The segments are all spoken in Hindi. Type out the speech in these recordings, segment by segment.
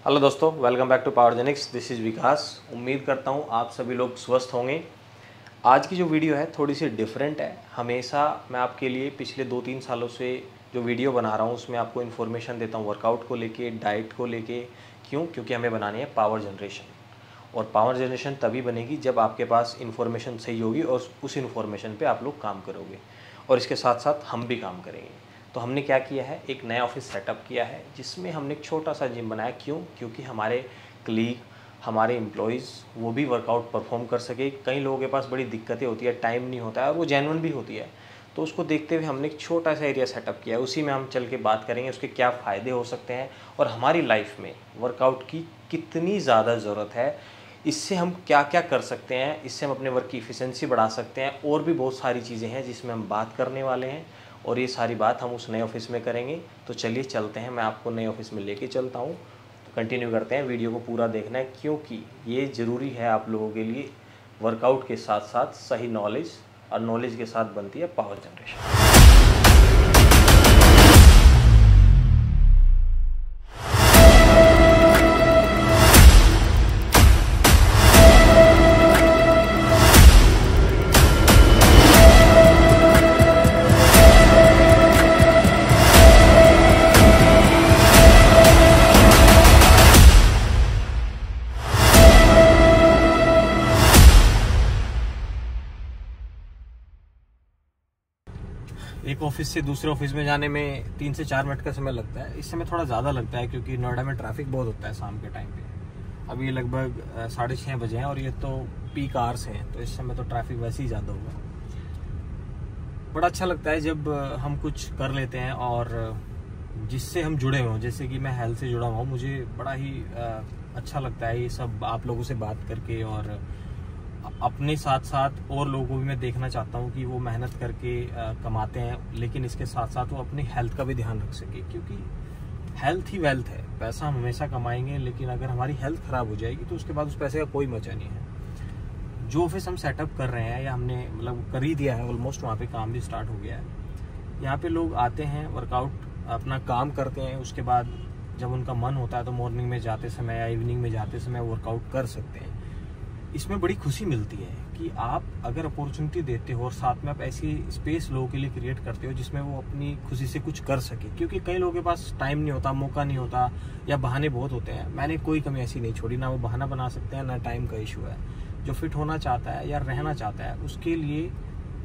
हेलो दोस्तों, welcome back to Powergenics. This is Vikas. उम्मीद करता हूँ आप सभी लोग स्वस्थ होंगे। आज की जो वीडियो है थोड़ी सी डिफरेंट है। हमेशा मैं आपके लिए पिछले 2-3 सालों से जो वीडियो बना रहा हूँ उसमें आपको इन्फॉर्मेशन देता हूँ वर्कआउट को लेके, डाइट को लेके। क्यों? क्योंकि हमें बनानी है पावर जनरेशन। और पावर जनरेशन तभी बनेगी जब आपके पास इन्फॉर्मेशन सही होगी और उस इन्फॉर्मेशन पे आप लोग काम करोगे और इसके साथ साथ हम भी काम करेंगे। तो हमने क्या किया है, एक नया ऑफिस सेटअप किया है जिसमें हमने एक छोटा सा जिम बनाया। क्यों? क्योंकि हमारे कलीग, हमारे एम्प्लॉयज़ वो भी वर्कआउट परफॉर्म कर सके। कई लोगों के पास बड़ी दिक्कतें होती है, टाइम नहीं होता है और वो जेन्युइन भी होती है। तो उसको देखते हुए हमने एक छोटा सा एरिया सेटअप किया है। उसी में हम चल के बात करेंगे उसके क्या फ़ायदे हो सकते हैं और हमारी लाइफ में वर्कआउट की कितनी ज़्यादा ज़रूरत है, इससे हम क्या क्या कर सकते हैं, इससे हम अपने वर्क की इफ़िशेंसी बढ़ा सकते हैं। और भी बहुत सारी चीज़ें हैं जिसमें हम बात करने वाले हैं और ये सारी बात हम उस नए ऑफिस में करेंगे। तो चलिए चलते हैं, मैं आपको नए ऑफिस में लेके चलता हूँ। तो कंटिन्यू करते हैं, वीडियो को पूरा देखना है क्योंकि ये ज़रूरी है आप लोगों के लिए। वर्कआउट के साथ साथ सही नॉलेज, और नॉलेज के साथ बनती है पावर जनरेशन। एक ऑफिस से दूसरे ऑफिस में जाने में 3 से 4 मिनट का समय लगता है। इस समय थोड़ा ज़्यादा लगता है क्योंकि नोएडा में ट्रैफिक बहुत होता है शाम के टाइम पे। अभी ये लगभग 6:30 बजे हैं और ये तो पीक आवर्स हैं, तो इस समय तो ट्रैफिक वैसे ही ज़्यादा होगा। बड़ा अच्छा लगता है जब हम कुछ कर लेते हैं और जिससे हम जुड़े हों। जैसे कि मैं हेल्थ से जुड़ा हुआ हूँ, मुझे बड़ा ही अच्छा लगता है ये सब आप लोगों से बात करके। और अपने साथ साथ और लोगों को भी मैं देखना चाहता हूँ कि वो मेहनत करके कमाते हैं, लेकिन इसके साथ साथ वो अपनी हेल्थ का भी ध्यान रख सके। क्योंकि हेल्थ ही वेल्थ है। पैसा हम हमेशा कमाएंगे, लेकिन अगर हमारी हेल्थ खराब हो जाएगी तो उसके बाद उस पैसे का कोई मजा नहीं है। जो ऑफिस हम सेटअप कर रहे हैं या हमने मतलब कर ही दिया है ऑलमोस्ट, वहाँ पे काम भी स्टार्ट हो गया है। यहाँ पे लोग आते हैं, वर्कआउट अपना काम करते हैं, उसके बाद जब उनका मन होता है तो मॉर्निंग में जाते समय या इवनिंग में जाते समय वर्कआउट कर सकते हैं। इसमें बड़ी खुशी मिलती है कि आप अगर अपॉर्चुनिटी देते हो और साथ में आप ऐसी स्पेस लोगों के लिए क्रिएट करते हो जिसमें वो अपनी खुशी से कुछ कर सके। क्योंकि कई लोगों के पास टाइम नहीं होता, मौका नहीं होता या बहाने बहुत होते हैं। मैंने कोई कमी ऐसी नहीं छोड़ी, ना वो बहाना बना सकते हैं ना टाइम का इशू है। जो फिट होना चाहता है या रहना चाहता है उसके लिए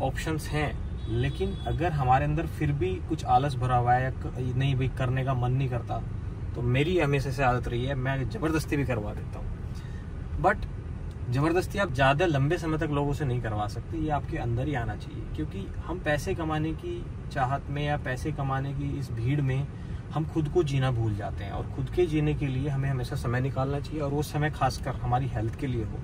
ऑप्शंस हैं। लेकिन अगर हमारे अंदर फिर भी कुछ आलस भरा हुआ है या नहीं भाई करने का मन नहीं करता, तो मेरी हमेशा से आदत रही है मैं ज़बरदस्ती भी करवा देता हूँ। बट ज़बरदस्ती आप ज़्यादा लंबे समय तक लोगों से नहीं करवा सकते, ये आपके अंदर ही आना चाहिए। क्योंकि हम पैसे कमाने की चाहत में या पैसे कमाने की इस भीड़ में हम खुद को जीना भूल जाते हैं। और खुद के जीने के लिए हमें हमेशा समय निकालना चाहिए, और वो समय खासकर हमारी हेल्थ के लिए हो।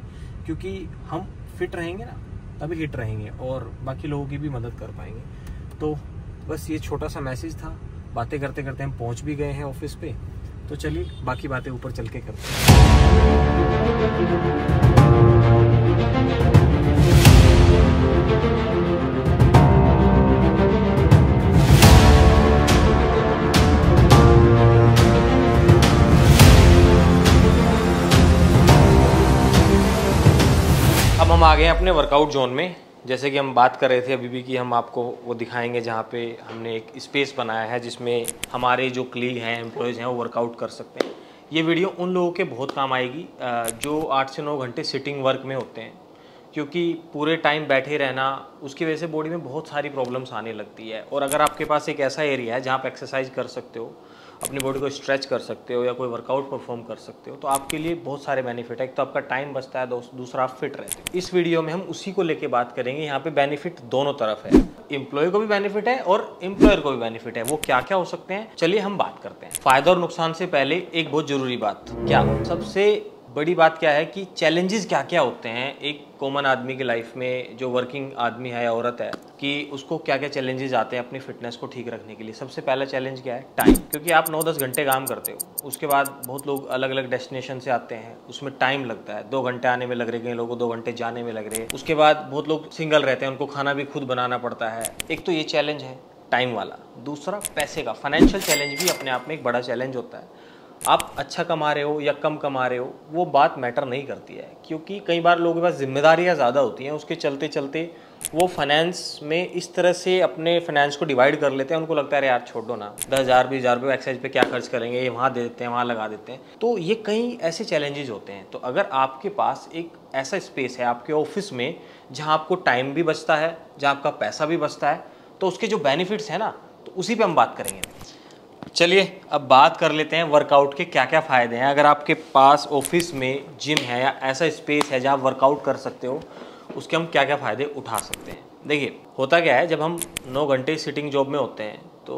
क्योंकि हम फिट रहेंगे ना, तभी हिट रहेंगे और बाकी लोगों की भी मदद कर पाएंगे। तो बस ये छोटा सा मैसेज था। बातें करते करते हम पहुँच भी गए हैं ऑफिस पे। तो चलिए बाकी बातें ऊपर चल के करते हैं। अब हम आ गए हैं अपने वर्कआउट जोन में। जैसे कि हम बात कर रहे थे अभी भी कि हम आपको वो दिखाएंगे जहाँ पे हमने एक स्पेस बनाया है जिसमें हमारे जो कलीग हैं, एम्प्लॉयज़ हैं, वो वर्कआउट कर सकते हैं। ये वीडियो उन लोगों के बहुत काम आएगी जो 8 से 9 घंटे सिटिंग वर्क में होते हैं। क्योंकि पूरे टाइम बैठे रहना, उसकी वजह से बॉडी में बहुत सारी प्रॉब्लम्स आने लगती है। और अगर आपके पास एक ऐसा एरिया है जहाँ आप एक्सरसाइज कर सकते हो, अपनी बॉडी को स्ट्रेच कर सकते हो या कोई वर्कआउट परफॉर्म कर सकते हो, तो आपके लिए बहुत सारे बेनिफिट है। एक तो आपका टाइम बचता है, दूसरा आप फिट रहते हो। इस वीडियो में हम उसी को लेके बात करेंगे। यहाँ पे बेनिफिट दोनों तरफ है, एम्प्लॉय को भी बेनिफिट है और एम्प्लॉयर को भी बेनिफिट है। वो क्या क्या हो सकते हैं, चलिए हम बात करते हैं। फायदा और नुकसान से पहले एक बहुत जरूरी बात, क्या सबसे बड़ी बात क्या है कि चैलेंजेस क्या क्या होते हैं एक कॉमन आदमी की लाइफ में, जो वर्किंग आदमी है या औरत है, कि उसको क्या क्या चैलेंजेस आते हैं अपनी फिटनेस को ठीक रखने के लिए। सबसे पहला चैलेंज क्या है? टाइम। क्योंकि आप 9-10 घंटे काम करते हो, उसके बाद बहुत लोग अलग अलग डेस्टिनेशन से आते हैं, उसमें टाइम लगता है। 2 घंटे आने में लग रहे, कई लोगों को 2 घंटे जाने में लग रहे। उसके बाद बहुत लोग सिंगल रहते हैं, उनको खाना भी खुद बनाना पड़ता है। एक तो ये चैलेंज है टाइम वाला। दूसरा पैसे का, फाइनेंशियल चैलेंज भी अपने आप में एक बड़ा चैलेंज होता है। आप अच्छा कमा रहे हो या कम कमा रहे हो वो बात मैटर नहीं करती है, क्योंकि कई बार लोगों के पास जिम्मेदारियाँ ज़्यादा होती हैं, उसके चलते चलते वो फाइनेंस में इस तरह से अपने फाइनेंस को डिवाइड कर लेते हैं, उनको लगता है यार छोड़ो ना, 10,000 20,000 रुपये एक्सरसाइज पे क्या खर्च करेंगे, ये वहाँ दे देते हैं, वहाँ लगा देते हैं। तो ये कई ऐसे चैलेंजेस होते हैं। तो अगर आपके पास एक ऐसा स्पेस है आपके ऑफिस में जहाँ आपको टाइम भी बचता है, जहाँ आपका पैसा भी बचता है, तो उसके जो बेनिफिट्स हैं ना, तो उसी पे हम बात करेंगे। चलिए अब बात कर लेते हैं वर्कआउट के क्या क्या फ़ायदे हैं। अगर आपके पास ऑफिस में जिम है या ऐसा स्पेस है जहाँ वर्कआउट कर सकते हो, उसके हम क्या क्या फ़ायदे उठा सकते हैं। देखिए होता क्या है, जब हम 9 घंटे सिटिंग जॉब में होते हैं तो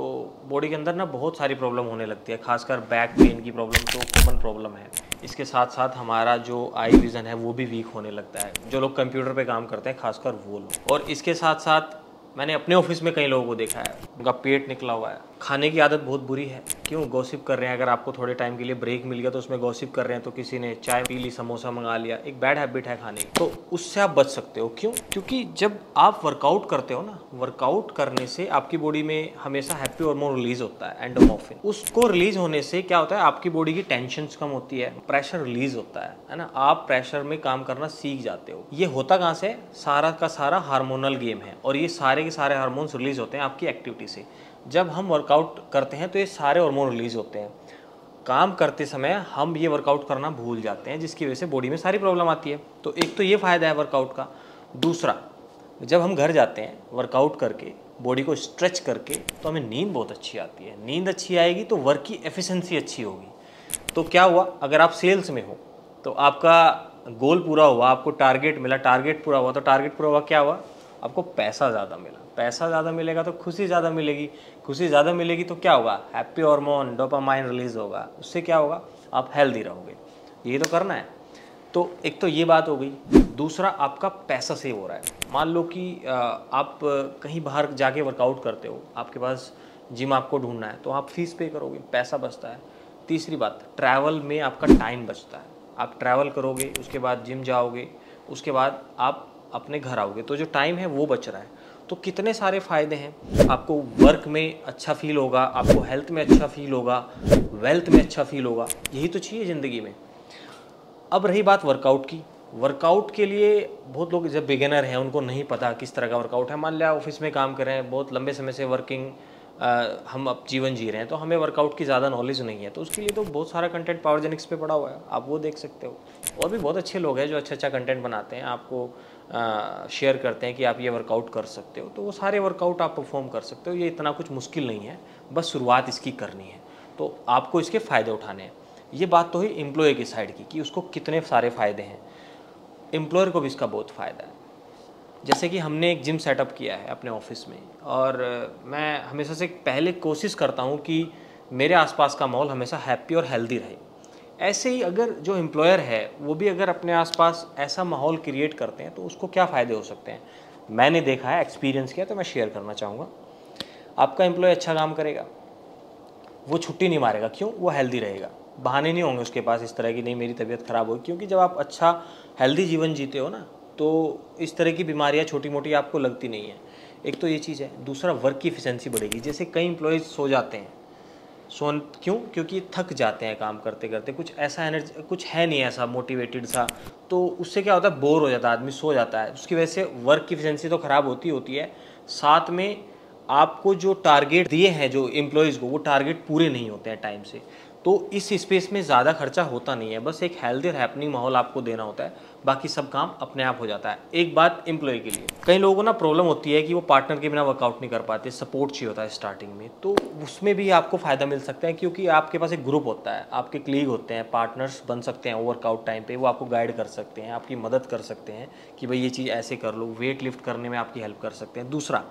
बॉडी के अंदर ना बहुत सारी प्रॉब्लम होने लगती है, खासकर बैक पेन की प्रॉब्लम तो कॉमन प्रॉब्लम है। इसके साथ साथ हमारा जो आई विज़न है वो भी वीक होने लगता है, जो लोग कंप्यूटर पे काम करते हैं खासकर वो लोग। और इसके साथ साथ मैंने अपने ऑफिस में कई लोगों को देखा है, उनका पेट निकला हुआ है, खाने की आदत बहुत बुरी है। क्यों? गॉसिप कर रहे हैं। अगर आपको थोड़े टाइम के लिए ब्रेक मिल गया तो उसमें गॉसिप कर रहे हैं, तो किसी ने चाय पी ली, समोसा मंगा लिया, एक बैड हैबिट है खाने की, तो उससे आप बच सकते हो। क्यों? क्योंकि जब आप वर्कआउट करते हो ना, वर्कआउट करने से आपकी बॉडी में हमेशा हैप्पी हार्मोन रिलीज होता है, एंडोर्फिन। उसको रिलीज होने से क्या होता है, आपकी बॉडी की टेंशन कम होती है, प्रेशर रिलीज होता है ना, आप प्रेशर में काम करना सीख जाते हो। ये होता कहाँ से? सारा का सारा हार्मोनल गेम है, और ये सारे के सारे हार्मोन्स रिलीज होते हैं आपकी एक्टिविटी से। जब हम वर्कआउट करते हैं तो ये सारे हार्मोन रिलीज होते हैं। काम करते समय हम ये वर्कआउट करना भूल जाते हैं, जिसकी वजह से बॉडी में सारी प्रॉब्लम आती है। तो एक तो ये फ़ायदा है वर्कआउट का। दूसरा, जब हम घर जाते हैं वर्कआउट करके, बॉडी को स्ट्रेच करके, तो हमें नींद बहुत अच्छी आती है। नींद अच्छी आएगी तो वर्क की एफिशिएंसी अच्छी होगी। तो क्या हुआ, अगर आप सेल्स में हो तो आपका गोल पूरा हुआ, आपको टारगेट मिला, टारगेट पूरा हुआ, तो टारगेट पूरा हुआ क्या हुआ, आपको पैसा ज़्यादा मिला। पैसा ज़्यादा मिलेगा तो खुशी ज़्यादा मिलेगी, खुशी ज़्यादा मिलेगी तो क्या होगा, हैप्पी हार्मोन डोपामाइन रिलीज होगा, उससे क्या होगा, आप हेल्दी रहोगे। ये तो करना है। तो एक तो ये बात हो गई। दूसरा, आपका पैसा सेव हो रहा है। मान लो कि आप कहीं बाहर जाके वर्कआउट करते हो, आपके पास जिम आपको ढूंढना है, तो आप फीस पे करोगे, पैसा बचता है। तीसरी बात, ट्रैवल में आपका टाइम बचता है। आप ट्रैवल करोगे, उसके बाद जिम जाओगे, उसके बाद आप अपने घर आओगे, तो जो टाइम है वो बच रहा है। तो कितने सारे फ़ायदे हैं। आपको वर्क में अच्छा फील होगा, आपको हेल्थ में अच्छा फील होगा, वेल्थ में अच्छा फील होगा। यही तो चाहिए ज़िंदगी में। अब रही बात वर्कआउट की। वर्कआउट के लिए बहुत लोग जब बिगिनर हैं, उनको नहीं पता किस तरह का वर्कआउट है। मान लिया ऑफिस में काम कर रहे हैं, बहुत लंबे समय से वर्किंग हम अब जीवन जी रहे हैं, तो हमें वर्कआउट की ज़्यादा नॉलेज नहीं है। तो उसके लिए तो बहुत सारा कंटेंट पावरजेनिक्स पे पड़ा हुआ है, आप वो देख सकते हो। और भी बहुत अच्छे लोग हैं जो अच्छा अच्छा कंटेंट बनाते हैं, आपको शेयर करते हैं कि आप ये वर्कआउट कर सकते हो, तो वो सारे वर्कआउट आप परफॉर्म कर सकते हो। ये इतना कुछ मुश्किल नहीं है, बस शुरुआत इसकी करनी है। तो आपको इसके फ़ायदे उठाने हैं। ये बात तो हुई एम्प्लॉय की साइड की कि उसको कितने सारे फ़ायदे हैं। एम्प्लॉयर को भी इसका बहुत फ़ायदा है। जैसे कि हमने एक जिम सेटअप किया है अपने ऑफिस में, और मैं हमेशा से पहले कोशिश करता हूँ कि मेरे आसपास का माहौल हमेशा हैप्पी और हेल्दी रहे। ऐसे ही अगर जो एम्प्लॉयर है वो भी अगर अपने आसपास ऐसा माहौल क्रिएट करते हैं तो उसको क्या फ़ायदे हो सकते हैं, मैंने देखा है, एक्सपीरियंस किया, तो मैं शेयर करना चाहूँगा। आपका एम्प्लॉय अच्छा काम करेगा, वो छुट्टी नहीं मारेगा। क्यों? वो हेल्दी रहेगा, बहाने नहीं होंगे उसके पास इस तरह की, नहीं मेरी तबीयत ख़राब होगी। क्योंकि जब आप अच्छा हेल्दी जीवन जीते हो ना, तो इस तरह की बीमारियां छोटी मोटी आपको लगती नहीं है। एक तो ये चीज़ है। दूसरा, वर्क की एफिशिएंसी बढ़ेगी। जैसे कई एम्प्लॉयज़ सो जाते हैं, क्यों? क्योंकि थक जाते हैं काम करते करते, कुछ ऐसा एनर्जी कुछ है नहीं ऐसा मोटिवेटेड सा, तो उससे क्या होता है, बोर हो जाता है आदमी, सो जाता है। उसकी वजह से वर्क की एफिशिएंसी तो ख़राब होती है। साथ में आपको जो टारगेट दिए हैं जो एम्प्लॉयज़ को, वो टारगेट पूरे नहीं होते हैं टाइम से। तो इस स्पेस में ज़्यादा खर्चा होता नहीं है, बस एक हेल्दी और हैपनिंग माहौल आपको देना होता है, बाकी सब काम अपने आप हो जाता है। एक बात एम्प्लॉय के लिए, कई लोगों को ना प्रॉब्लम होती है कि वो पार्टनर के बिना वर्कआउट नहीं कर पाते, सपोर्ट चाहिए होता है स्टार्टिंग में, तो उसमें भी आपको फ़ायदा मिल सकता है। क्योंकि आपके पास एक ग्रुप होता है, आपके कलीग होते हैं, पार्टनर्स बन सकते हैं वर्कआउट टाइम पे, वो आपको गाइड कर सकते हैं, आपकी मदद कर सकते हैं कि भाई ये चीज़ ऐसे कर लो, वेट लिफ्ट करने में आपकी हेल्प कर सकते हैं। दूसरा,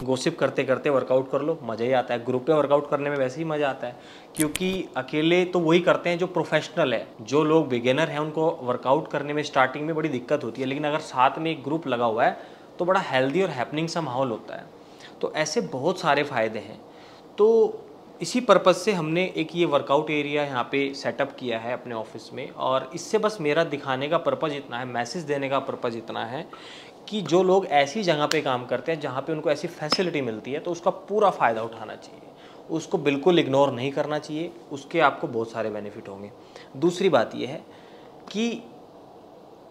गॉसिप करते करते वर्कआउट कर लो, मज़ा ही आता है। ग्रुप पे वर्कआउट करने में वैसे ही मज़ा आता है, क्योंकि अकेले तो वही करते हैं जो प्रोफेशनल है। जो लोग बिगिनर हैं उनको वर्कआउट करने में स्टार्टिंग में बड़ी दिक्कत होती है, लेकिन अगर साथ में एक ग्रुप लगा हुआ है तो बड़ा हेल्दी और हैपनिंग सा माहौल होता है। तो ऐसे बहुत सारे फ़ायदे हैं। तो इसी पर्पज़ से हमने एक ये वर्कआउट एरिया यहाँ पे सेटअप किया है अपने ऑफिस में, और इससे बस मेरा दिखाने का पर्पज़ इतना है, मैसेज देने का पर्पज़ इतना है कि जो लोग ऐसी जगह पे काम करते हैं जहाँ पे उनको ऐसी फैसिलिटी मिलती है, तो उसका पूरा फ़ायदा उठाना चाहिए। उसको बिल्कुल इग्नोर नहीं करना चाहिए, उसके आपको बहुत सारे बेनिफिट होंगे। दूसरी बात यह है कि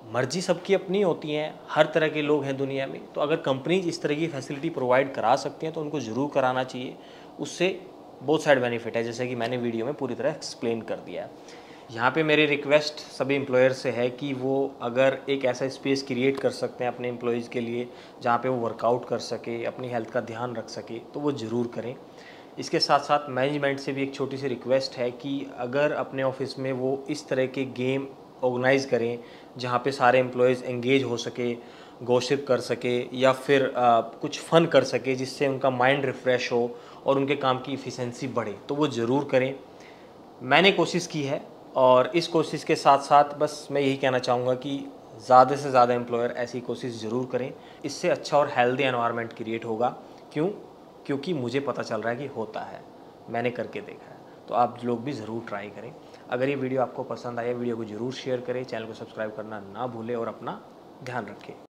मर्जी सबकी अपनी होती है, हर तरह के लोग हैं दुनिया में, तो अगर कंपनीज इस तरह की फैसिलिटी प्रोवाइड करा सकती हैं तो उनको ज़रूर कराना चाहिए। उससे बहुत सारे बेनिफिट है, जैसे कि मैंने वीडियो में पूरी तरह एक्सप्लेन कर दिया है। यहाँ पे मेरी रिक्वेस्ट सभी एम्प्लॉयर से है कि वो अगर एक ऐसा स्पेस क्रिएट कर सकते हैं अपने एम्प्लॉयज़ के लिए जहाँ पे वो वर्कआउट कर सके, अपनी हेल्थ का ध्यान रख सके, तो वो ज़रूर करें। इसके साथ साथ मैनेजमेंट से भी एक छोटी सी रिक्वेस्ट है कि अगर अपने ऑफिस में वो इस तरह के गेम ऑर्गेनाइज़ करें जहाँ पे सारे एम्प्लॉयज़ एंगेज हो सके, गॉसिप कर सके या फिर कुछ फ़न कर सके जिससे उनका माइंड रिफ़्रेश हो और उनके काम की इफ़िशेंसी बढ़े, तो वो ज़रूर करें। मैंने कोशिश की है और इस कोशिश के साथ साथ बस मैं यही कहना चाहूँगा कि ज़्यादा से ज़्यादा एम्प्लॉयर ऐसी कोशिश ज़रूर करें। इससे अच्छा और हेल्दी एनवायरनमेंट क्रिएट होगा। क्यों? क्योंकि मुझे पता चल रहा है कि होता है, मैंने करके देखा है। तो आप लोग भी ज़रूर ट्राई करें। अगर ये वीडियो आपको पसंद आया, वीडियो को ज़रूर शेयर करें, चैनल को सब्सक्राइब करना ना भूलें और अपना ध्यान रखें।